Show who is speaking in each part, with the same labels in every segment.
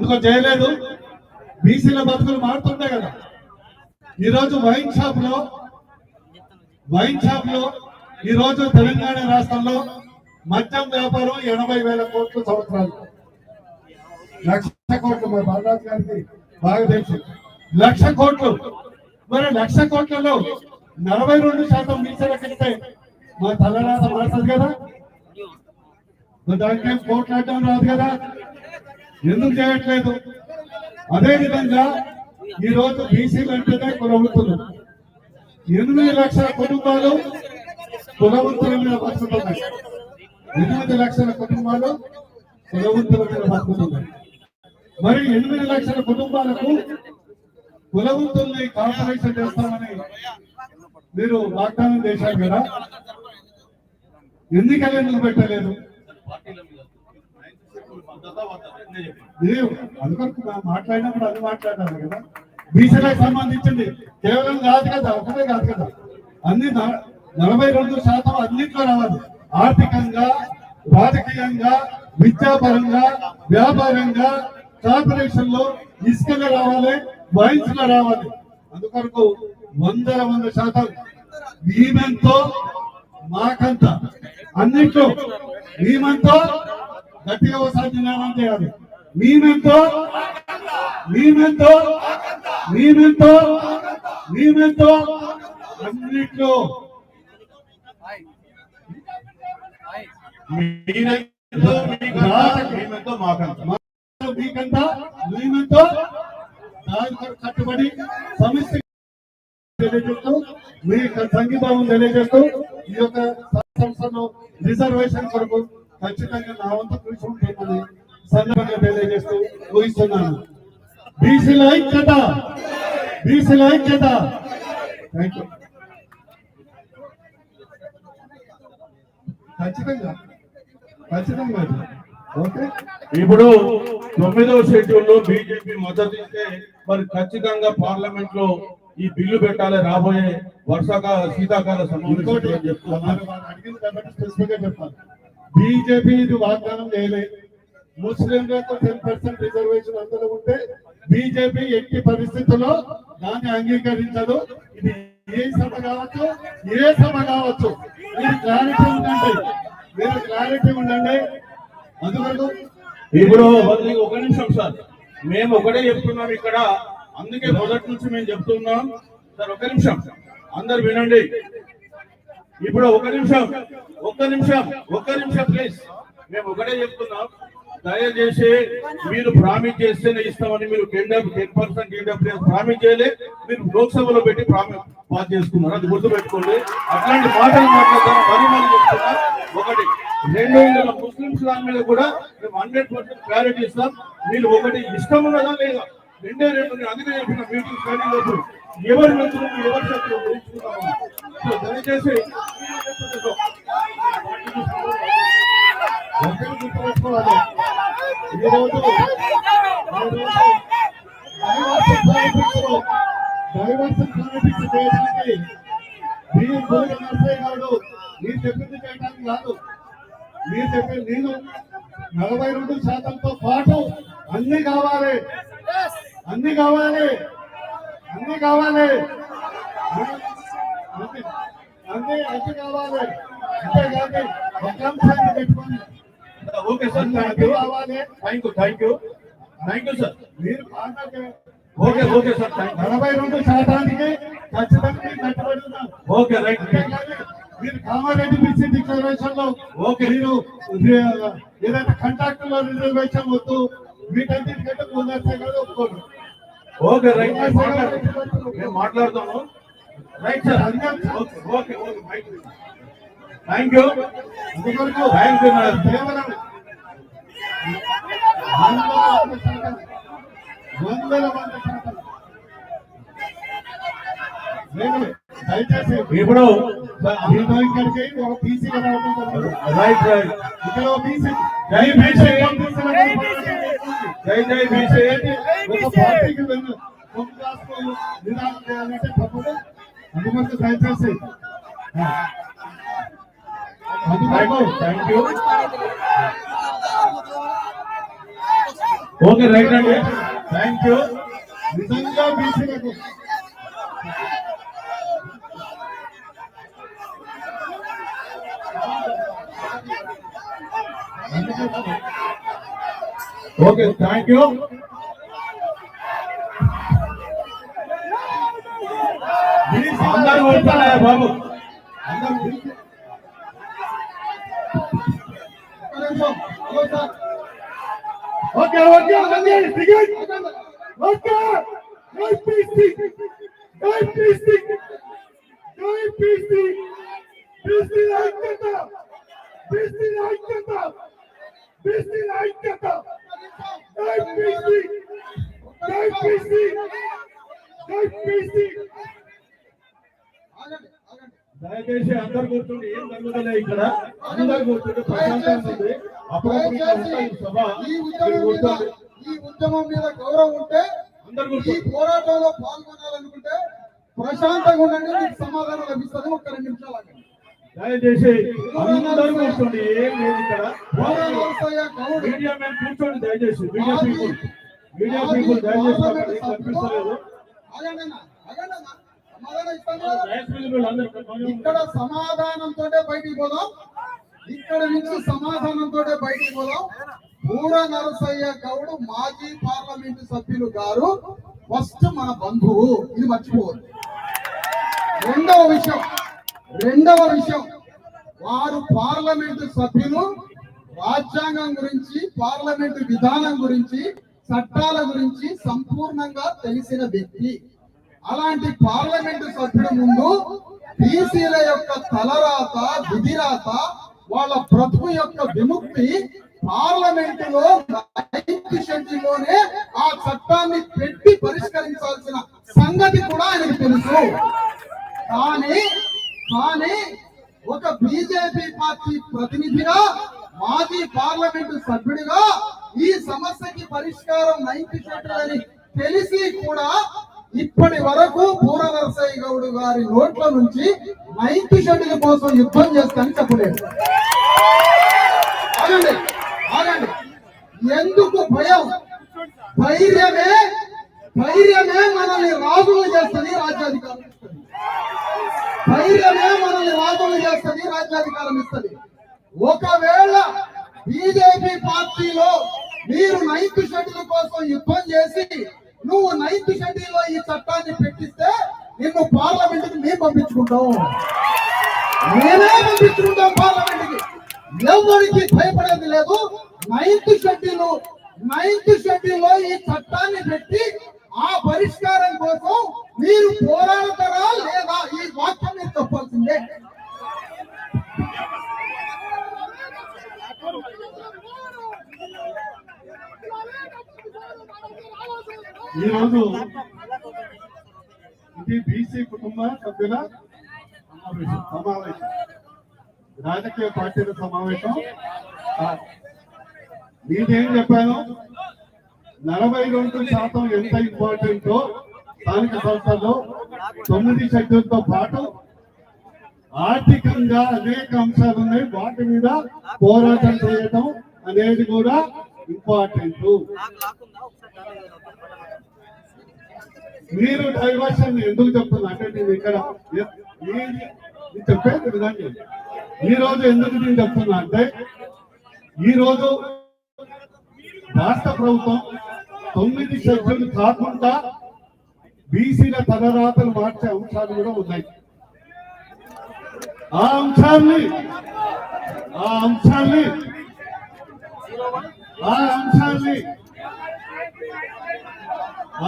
Speaker 1: ఎందుకో చేయలేదు. బీసీల బతుకులు మారుతుంటాయి కదా. ఈరోజు వైన్ షాప్ లో ఈరోజు తెలంగాణ రాష్ట్రంలో మద్యం వ్యాపారం 80,000 కోట్లు సంవత్సరాలు, 1,00,000 కోట్లు. మరి బాలరాజు గారికి బాగా తెలుసు 1,00,000 కోట్లు. మరి 1,00,000 కోట్లలో 42% మీసలకిస్తే మా తలరాత మారుతుంది కదా. దానికి కోట్లాడటం రాదు కదా, ఎందుకు చేయట్లేదు? అదే విధంగా ఈ రోజు బీసీలు అంటేనే కులవృత్తులు. 8 లక్షల కుటుంబాలు కులవృత్తుల మీద బతుకుతున్నాయి. 8 లక్షల కుటుంబాలు కులవృత్తుల మీద బతుకుతున్నాయి. మరి 8 లక్షల కుటుంబాలకు కులవృత్తుల్ని కార్పొరేషన్ చేస్తామని మీరు వాగ్దానం చేశారు కదా, ఎందుకు పెట్టలేదు? అందుకొరకు మాట్లాడినప్పుడు అది మాట్లాడాలి కదా. బీసీలకు సంబంధించింది కేవలం కాదు కదా, ఒకటే కాదు కదా, అన్ని 42% అన్నింటిలో రావాలి. ఆర్థికంగా, రాజకీయంగా, విద్యాపరంగా, వ్యాపారంగా, కార్పొరేషన్ లో ఇసుకగా రావాలి, వైన్స్ లో రావాలి. అందుకొరకు 100% మేమెంతో మాకంత అన్నింటిలో మేమంతో గట్టిగా ఒకసారి నినాదం చేయాలి. మేమెంతో అన్నింటిలో మీకంతా మేమెంతో కట్టుబడి సమస్య తెలియజేస్తూ మీ సంఘీభావం తెలియజేస్తూ ఈ యొక్క సంస్థను రిజర్వేషన్ కొరకు ఖచ్చితంగా నా వంతు కృషి ఉంటుందని సందర్భంగా తెలియజేస్తూ ఊహిస్తున్నాను. బీసీల ఐక్యత. Thank you. ఖచ్చితంగా ఓకే.
Speaker 2: ఇప్పుడు 9వ షెడ్యూల్లో బీజేపీ మద్దతు ఇస్తే మరి ఖచ్చితంగా పార్లమెంట్ లో ఈ బిల్లు పెట్టాలి. రాబోయే శీతాకాల సమావేశం
Speaker 1: చెప్తాను. బీజేపీ ఇది వాగ్దానం చేయలేదు. ముస్లింలకు 10% రిజర్వేషన్ అందులో ఉంటే బీజేపీ ఎట్టి పరిస్థితుల్లో దాన్ని అంగీకరించదు. ఇది ఏ సభ కావచ్చు. మీరు క్లారిటీ ఉండండి. అందువరకు
Speaker 2: ఇప్పుడు ఒక నిమిషం సార్, మేము ఒకటే చెప్తున్నాం ఇక్కడ, అందుకే మొదటి నుంచి మేము చెప్తున్నాం సార్. ఒక నిమిషం అందరు వినండి. ఇప్పుడు ఒక నిమిషం ప్లీజ్. మేము ఒకటే చెప్తున్నాం, దయచేసి మీరు ప్రామిస్ చేస్తేనే ఇస్తామని మీరు 10% ఈడబ్ల్యూఎస్ ప్రామిస్ చేయలే. మీరు లోక్సభలో పెట్టి పాస్ చేసుకున్నారు, అది గుర్తుపెట్టుకోండి. అట్లాంటి మాటలు మాట్లాడతాను మరి చెప్తున్నా. ఒకటి 200 ముస్లింస్ దాని మీద కూడా మేము 100% క్లారిటీ ఇస్తాం. మీరు ఒకటి ఇష్టం ఉన్నదా లేదా, 2 అందుకే చెప్పిన మీటింగ్ స్టార్టింగ్ అప్పుడు ఎవరి మంత్రులు ఎవరి శక్తులు గురించుకుంటాము. దయచేసి
Speaker 1: గుర్తుపెట్టుకోవాలి. ఈరోజు డైవర్షన్ పాలిటిక్స్ చేయడానికి నర్సయ్య గారు మీరు చెప్పింది చేయడానికి కాదు. మీరు చెప్పింది నేను 42%తో పాటు అన్ని కావాలి. అంతేగాని ఒక అంశాన్ని పెట్టుకొని
Speaker 2: okay sir, thank you sir.
Speaker 1: మీరు
Speaker 2: ఓకే సార్,
Speaker 1: 42%కి ఖచ్చితంగా కట్టుబడి ఉన్నాం.
Speaker 2: Okay right.
Speaker 1: మీరు కామారెడ్డి బీసీ డిక్లరేషన్ లో మీరు ఏదైతే కాంట్రాక్టర్ లో రిజర్వేషన్ వద్దు, వీటన్నిటికంటే ఒప్పుకోండి.
Speaker 2: ఓకే రైట్, మేము మాట్లాడతాము. Right sir, okay thank you.
Speaker 1: కేవలం 100% దయచేసి
Speaker 2: ఇప్పుడు
Speaker 1: ఇక్కడికి ఒక బీసీగా రావడం
Speaker 2: రైట్
Speaker 1: ఇక్కడ బీసీ
Speaker 2: జై బీసీ, జై బీసీ.
Speaker 1: ఒక పార్టీకి నిదానం చేయాలంటే తప్పదు. అందుకొరకు దయచేసి
Speaker 2: థ్యాంక్ యూ. ఓకే రైట్ అండి, థ్యాంక్ యూ.
Speaker 1: నిజంగా బీసీలకు
Speaker 2: ఓకే థ్యాంక్ యూ. అందరూ కూర్చోండి బాబు.
Speaker 1: అందరూ బీసీ ఒక్క నిమిషం. Hello sir.
Speaker 2: Okay okay okay ticket okay. జై పీసీ, జై పీసీ, జై పీసీ, పీసీ ఐక్యత, పీసీ ఐక్యత, పీసీ ఐక్యత, జై పీసీ, జై పీసీ, జై పీసీ.
Speaker 1: ఆగండి ఆగండి.
Speaker 2: దయచేసి అందరు కూర్చోండి, ఏం జరుగుతుందో ఇక్కడ అందరు కూర్చోండి, ప్రశాంతంగా ఉంది. అప్పుడప్పుడు ఇక్కడ ఉంటుంది సభ, మీరు కూర్చోండి.
Speaker 1: ఈ ఉద్యమం మీద గౌరవం ఉంటే,
Speaker 2: అందరు
Speaker 1: ఈ
Speaker 2: కూర్చోండి.
Speaker 1: పోరాటంలో పాల్గొనాలనుకుంటే ప్రశాంతంగా ఉండండి, మీకు సమాధానం లభిస్తుంది. ఒక్క 2 నిమిషాలు ఆగండి.
Speaker 2: దయచేసి అందరూ కూర్చోండి, ఏం లేదు ఇక్కడ.
Speaker 1: పోరాటోత్సవ గౌడ్
Speaker 2: మీడియా మేము కూర్చోండి దయచేసి. మీడియా పీపుల్, మీడియా పీపుల్ దయచేసి అక్కడ కనిపిస్తలేదు.
Speaker 1: ఆగండి అన్న, ఆగండి అన్న. సమాధానం ఇస్తాను కదా?
Speaker 2: రైస్ మిల్ అందరూ
Speaker 1: ఇక్కడ సమాధానంతో బయటికి పోదాం. ఇక్కడ నుంచి సమాధానంతో బయటికి పోదాం. బూర నరసయ్య గౌడ్ మాజీ పార్లమెంటు సభ్యులు గారు ఫస్ట్ మన బంధువు, ఇది మర్చిపోవద్దు. రెండవ విషయం వారు పార్లమెంటు సభ్యులు, రాజ్యాంగం గురించి, పార్లమెంటు విధానం గురించి, చట్టాల గురించి సంపూర్ణంగా తెలిసిన వ్యక్తి. అలాంటి పార్లమెంటు సభ్యుల ముందు బీసీల యొక్క తలరాత, విధిరాత, వాళ్ళ బ్రతుకు యొక్క విముక్తి పార్లమెంటులో 9th షెడ్యూల్లోనే ఆ చట్టాన్ని పెట్టి పరిష్కరించాల్సిన సంగతి కూడా ఆయనకు తెలుసు. కానీ ఒక బీజేపీ పార్టీ ప్రతినిధిగా, మాజీ పార్లమెంటు సభ్యుడిగా ఈ సమస్యకి పరిష్కారం 9th షెడ్యూల్ అని తెలిసి కూడా ఇప్పటి వరకు బూర నరసయ్య గౌడ్ గారి నోట్ల నుంచి 9th షెడ్యూల్ కోసం యుద్ధం చేస్తానని చెప్పలేదు. ఆగండి ఆగండి. ఎందుకు భయం? ధైర్యమే మనల్ని రాజులు చేస్తుంది, రాజ్యాధికారం ఇస్తుంది. ధైర్యమే మనల్ని రాజులు చేస్తుంది, రాజ్యాధికారం ఇస్తుంది. ఒకవేళ బీజేపీ పార్టీలో మీరు 9th షెడ్యూల్ కోసం యుద్ధం చేసి నువ్వు 9th షెడ్యూల్ లో ఈ చట్టాన్ని పెట్టిస్తే నిన్ను పార్లమెంట్ కి మేము పంపించుకుంటాం, మేమే పంపించుకుంటాం పార్లమెంట్ కి. ఎవరికి భయపడేది లేదు. 9th షెడ్యూల్ లో ఈ చట్టాన్ని పెట్టి ఆ పరిష్కారం కోసం మీరు పోరాడతారా లేదా? ఈ వాక్యం మీరు చెప్పాల్సిందే. ఈరోజు ఇది బీసీ కుటుంబ సభ్యుల సమావేశం, రాజకీయ పార్టీల సమావేశం. నేనేం చెప్పాను? 42% ఎంత ఇంపార్టెంటో స్థానిక సంస్థల్లో 9 షెడ్యూల్తో పాటు ఆర్థికంగా అనేక అంశాలు ఉన్నాయి. వాటి మీద పోరాటం చేయటం అనేది కూడా ఇంపార్టెంట్. మీరు డైవర్షన్ ఎందుకు చెప్తున్నా అంటే నేను ఇక్కడ చెప్పేది విధంగా ఈ రోజు ఎందుకు నేను చెప్తున్నా అంటే, ఈ రోజు రాష్ట్ర ప్రభుత్వం 9 షెడ్యూల్ కాకుండా బీసీల తలరాతలు మార్చే అంశాలు కూడా ఉన్నాయి. ఆ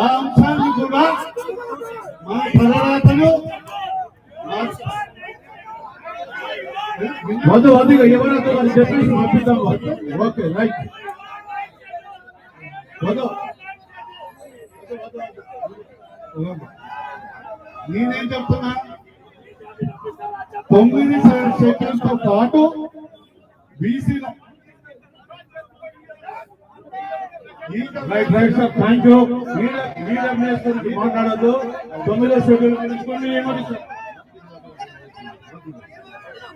Speaker 1: అంశాన్ని కూడా మన తలరాతలు
Speaker 2: వద్దు ఎవరైతే వాళ్ళు చెప్పేసి పంపిద్దాం. Okay right.
Speaker 1: నేనేం చెప్తున్నా, 9 షెడ్యూల్తో పాటు బీసీల
Speaker 2: right right sir, thank you. Leader గురించి మాట్లాడద్దు. 9వ షెడ్యూల్ గురించి ఏమని సార్?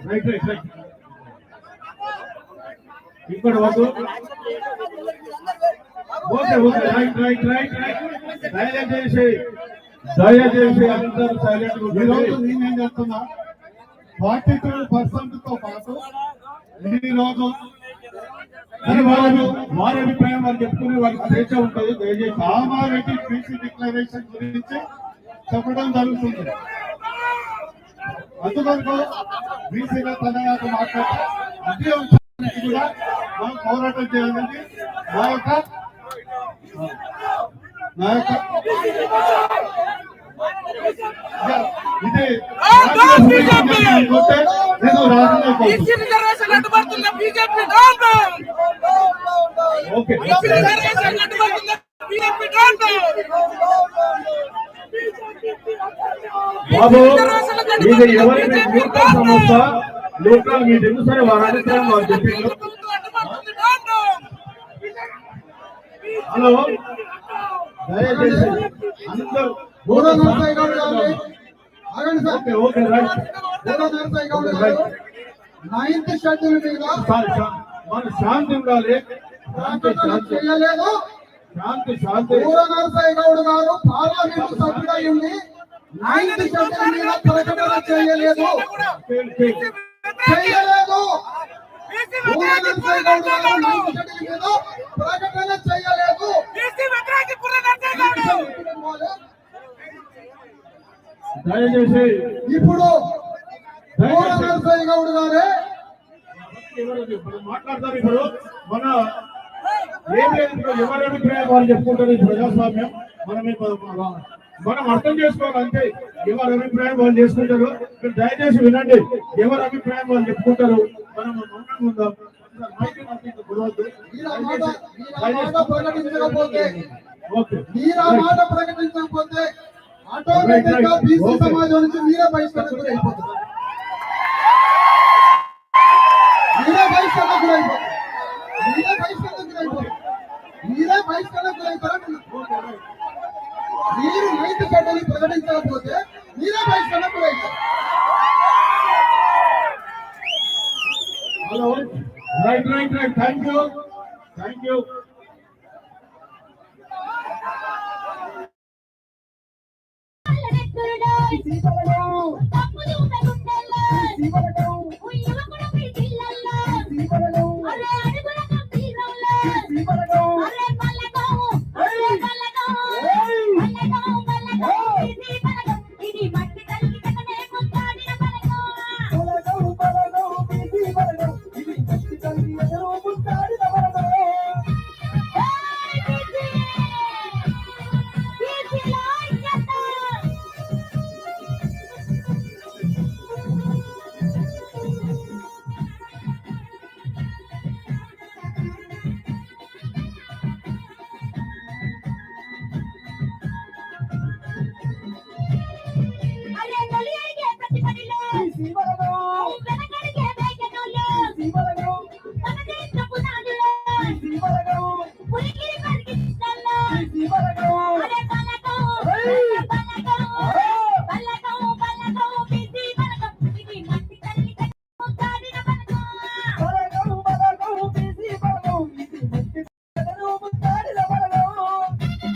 Speaker 2: Right right right. ఇక్కడ వద్దు. Okay okay right right right right దయచేసి అందరూ సైలెంట్
Speaker 1: ఈ రోజు నేనేం చెప్తున్నా 42% తో పాటు ఈ రోజు
Speaker 2: వారి అభిప్రాయం వారు చెప్పుకునే వాళ్ళకి స్వేచ్ఛ ఉంటుంది. దయచేసి
Speaker 1: కామారెడ్డి బీసీ డిక్లరేషన్ గురించి చెప్పడం జరుగుతుంది. అందువరకు బీసీగా తనగా మాట్లాడి అదే అంశానికి కూడా మనం పోరాటం చేయాలని నా యొక్క ఇది నేను రాజకీయ
Speaker 2: ఓకే బాబు ఇది ఎవరైనా న్యూట్రల్ సంస్థ న్యూట్రల్ మీటింగ్ సరే వారి అభిప్రాయం వారు చెప్పింది. హలో దయచేసి అందరూ okay okay right
Speaker 3: ninth schedule మీద
Speaker 2: మన శాంతి ఉండాలి.
Speaker 3: చేయలేదు.
Speaker 2: శాంతి
Speaker 3: నరసయ్య గౌడ్ గారు పార్లమెంట్ సభ్యుడై ఉండి నైన్త్ షెడ్యూల్ మీద ప్రకటన చేయలేదు. చేయలేదు. నరసయ్య గౌడ్ గారు నైన్త్ షెడ్యూల్ మీద ప్రకటన చేయలేదు.
Speaker 2: దయచేసి
Speaker 3: ఇప్పుడు నరసయ్య గౌడ్ గారే
Speaker 2: మాట్లాడతారు. ఇప్పుడు మన ఏం లేదు, ఇప్పుడు ఎవరి అభిప్రాయం వాళ్ళు చెప్పుకుంటారు. ఈ ప్రజాస్వామ్యం మనం అర్థం చేసుకోవాలంటే ఎవరి అభిప్రాయం వాళ్ళు చేసుకుంటారు. మీరు దయచేసి వినండి, ఎవరి అభిప్రాయం వాళ్ళు చెప్పుకుంటారు. మనం మౌనంగా ఉందాం.
Speaker 3: మీరు ఆ మాట ప్రకటించకపోతే ఆటోమేటిక్ గా బీసీ సమాజం నుంచి మీరే బహిష్కరణ అయిపోతారు. మీరే బహిష్కరణకు అయిపోతారు. మీరు నైన్త్ షెడ్యూల్ ప్రకటించకపోతే మీరే బహిష్కరణకు అయిపోతారు.
Speaker 2: Hello right thank you